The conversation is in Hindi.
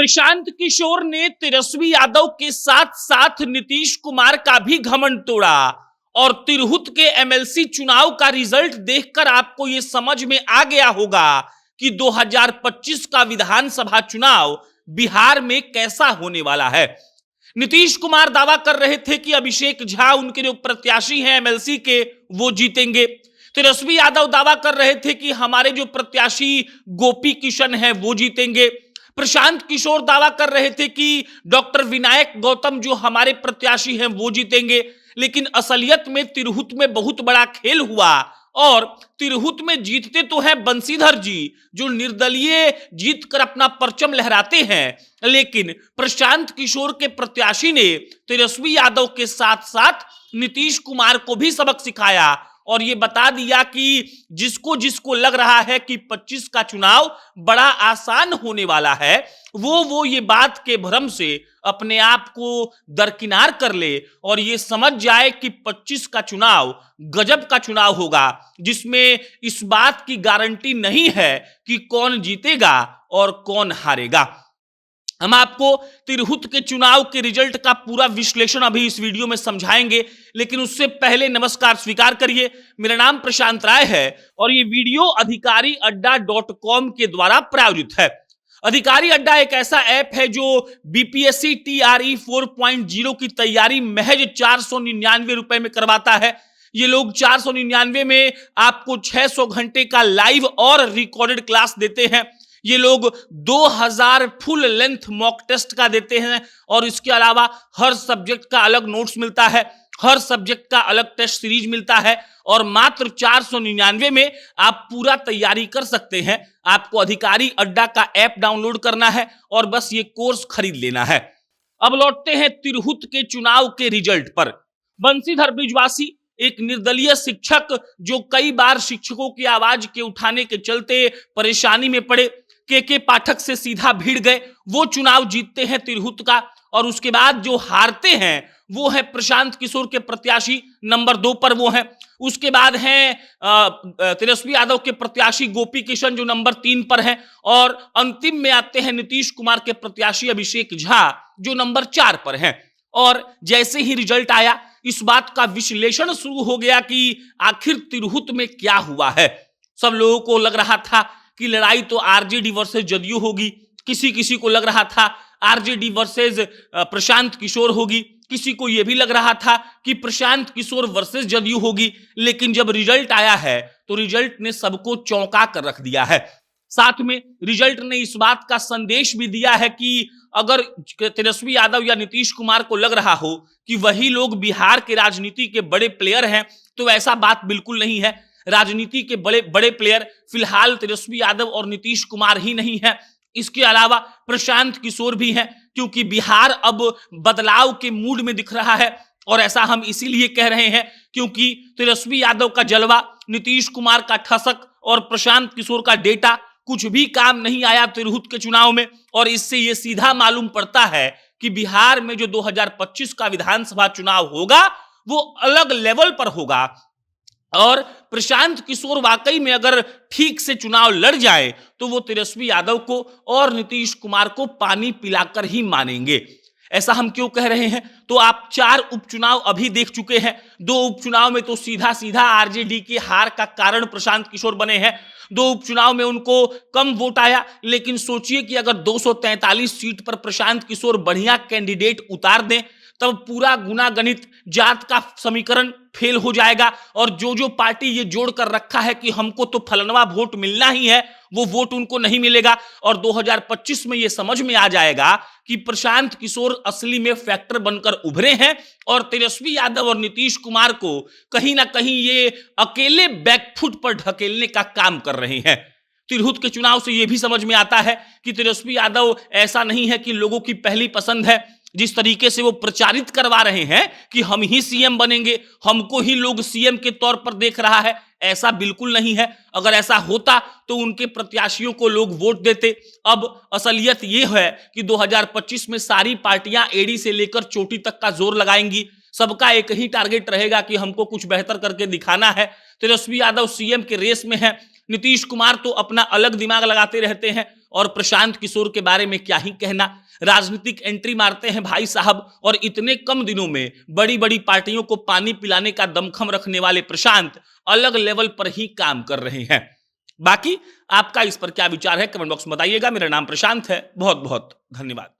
प्रशांत किशोर ने तेजस्वी यादव के साथ साथ नीतीश कुमार का भी घमंड तोड़ा और तिरहुत के एमएलसी चुनाव का रिजल्ट देखकर आपको यह समझ में आ गया होगा कि 2025 का विधानसभा चुनाव बिहार में कैसा होने वाला है। नीतीश कुमार दावा कर रहे थे कि अभिषेक झा उनके जो प्रत्याशी हैं एमएलसी के वो जीतेंगे। तेजस्वी यादव दावा कर रहे थे कि हमारे जो प्रत्याशी गोपी किशन हैं वो जीतेंगे। प्रशांत किशोर दावा कर रहे थे कि डॉक्टर विनायक गौतम जो हमारे प्रत्याशी हैं वो जीतेंगे। लेकिन असलियत में तिरहुत में बहुत बड़ा खेल हुआ और तिरहुत में जीतते तो हैं बंशीधर जी जो निर्दलीय जीत कर अपना परचम लहराते हैं, लेकिन प्रशांत किशोर के प्रत्याशी ने तेजस्वी यादव के साथ साथ नीतीश कुमार को भी सबक सिखाया और ये बता दिया कि जिसको जिसको लग रहा है कि 25 का चुनाव बड़ा आसान होने वाला है वो ये बात के भ्रम से अपने आप को दरकिनार कर ले और ये समझ जाए कि 25 का चुनाव गजब का चुनाव होगा, जिसमें इस बात की गारंटी नहीं है कि कौन जीतेगा और कौन हारेगा। हम आपको तिरहुत के चुनाव के रिजल्ट का पूरा विश्लेषण अभी इस वीडियो में समझाएंगे, लेकिन उससे पहले नमस्कार स्वीकार करिए। मेरा नाम प्रशांत राय है और ये वीडियो अधिकारी अड्डा.com के द्वारा प्रायोजित है। अधिकारी अड्डा एक ऐसा ऐप है जो बीपीएससी टीआरई 4.0 की तैयारी महज 499 रुपए में करवाता है। ये लोग 499 में आपको 600 घंटे का लाइव और रिकॉर्डेड क्लास देते हैं। ये लोग 2000 फुल लेंथ मॉक टेस्ट का देते हैं और इसके अलावा हर सब्जेक्ट का अलग नोट्स मिलता है, हर सब्जेक्ट का अलग टेस्ट सीरीज मिलता है और मात्र 499 में आप पूरा तैयारी कर सकते हैं। आपको अधिकारी अड्डा का ऐप डाउनलोड करना है और बस ये कोर्स खरीद लेना है। अब लौटते हैं तिरहुत के चुनाव के रिजल्ट पर। बंशीधर ब्रिजवासी एक निर्दलीय शिक्षक जो कई बार शिक्षकों की आवाज के उठाने के चलते परेशानी में पड़े, के पाठक से सीधा भिड़ गए, वो चुनाव जीतते हैं तिरहुत का। और उसके बाद जो हारते हैं वो है प्रशांत किशोर के प्रत्याशी नंबर 2 पर वो हैं। उसके बाद हैं तेजस्वी यादव के प्रत्याशी गोपी किशन जो नंबर 3 पर हैं और अंतिम में आते हैं नीतीश कुमार के प्रत्याशी अभिषेक झा जो नंबर 4 पर हैं। और जैसे ही रिजल्ट आया इस बात का विश्लेषण शुरू हो गया कि आखिर तिरहुत में क्या हुआ है। सब लोगों को लग रहा था कि लड़ाई तो आरजेडी वर्सेस जदयू होगी, किसी को लग रहा था आरजेडी वर्सेस प्रशांत किशोर होगी, किसी को यह भी लग रहा था कि प्रशांत किशोर वर्सेस जदयू होगी। लेकिन जब रिजल्ट आया है तो रिजल्ट ने सबको चौंका कर रख दिया है। साथ में रिजल्ट ने इस बात का संदेश भी दिया है कि अगर तेजस्वी यादव या नीतीश कुमार को लग रहा हो कि वही लोग बिहार के राजनीति के बड़े प्लेयर हैं तो ऐसा बात बिल्कुल नहीं है। राजनीति के बड़े बड़े प्लेयर फिलहाल तेजस्वी यादव और नीतीश कुमार ही नहीं है, इसके अलावा प्रशांत किशोर भी हैं, क्योंकि बिहार अब बदलाव के मूड में दिख रहा है। और ऐसा हम इसीलिए कह रहे हैं क्योंकि तेजस्वी यादव का जलवा, नीतीश कुमार का ठसक और प्रशांत किशोर का डेटा कुछ भी काम नहीं आया तिरहुत के चुनाव में। और इससे यह सीधा मालूम पड़ता है कि बिहार में जो 2025 का विधानसभा चुनाव होगा वो अलग लेवल पर होगा और प्रशांत किशोर वाकई में अगर ठीक से चुनाव लड़ जाए तो वो तेजस्वी यादव को और नीतीश कुमार को पानी पिलाकर ही मानेंगे। ऐसा हम क्यों कह रहे हैं? तो आप 4 उपचुनाव अभी देख चुके हैं। 2 उपचुनाव में तो सीधा आरजेडी की हार का कारण प्रशांत किशोर बने हैं। 2 उपचुनाव में उनको कम वोट आया, लेकिन सोचिए कि अगर 243 सीट पर प्रशांत किशोर बढ़िया कैंडिडेट उतार दें तब पूरा गुना गणित जात का समीकरण फेल हो जाएगा और जो पार्टी ये जोड़ कर रखा है कि हमको तो फलनवा वोट मिलना ही है वो वोट उनको नहीं मिलेगा। और 2025 में ये समझ में आ जाएगा कि प्रशांत किशोर असली में फैक्टर बनकर उभरे हैं और तेजस्वी यादव और नीतीश कुमार को कहीं ना कहीं ये अकेले बैकफुट पर ढकेलने का काम कर रहे हैं। तिरहुत के चुनाव से यह भी समझ में आता है कि तेजस्वी यादव ऐसा नहीं है कि लोगों की पहली पसंद है। जिस तरीके से वो प्रचारित करवा रहे हैं कि हम ही सीएम बनेंगे, हमको ही लोग सीएम के तौर पर देख रहा है, ऐसा बिल्कुल नहीं है। अगर ऐसा होता तो उनके प्रत्याशियों को लोग वोट देते। अब असलियत ये है कि 2025 में सारी पार्टियां एड़ी से लेकर चोटी तक का जोर लगाएंगी। सबका एक ही टारगेट रहेगा कि हमको कुछ बेहतर करके दिखाना है। तेजस्वी यादव सीएम के रेस में है, नीतीश कुमार तो अपना अलग दिमाग लगाते रहते हैं और प्रशांत किशोर के बारे में क्या ही कहना, राजनीतिक एंट्री मारते हैं भाई साहब और इतने कम दिनों में बड़ी बड़ी पार्टियों को पानी पिलाने का दमखम रखने वाले प्रशांत अलग लेवल पर ही काम कर रहे हैं। बाकी आपका इस पर क्या विचार है कमेंट बॉक्स में बताइएगा। मेरा नाम प्रशांत है। बहुत बहुत धन्यवाद।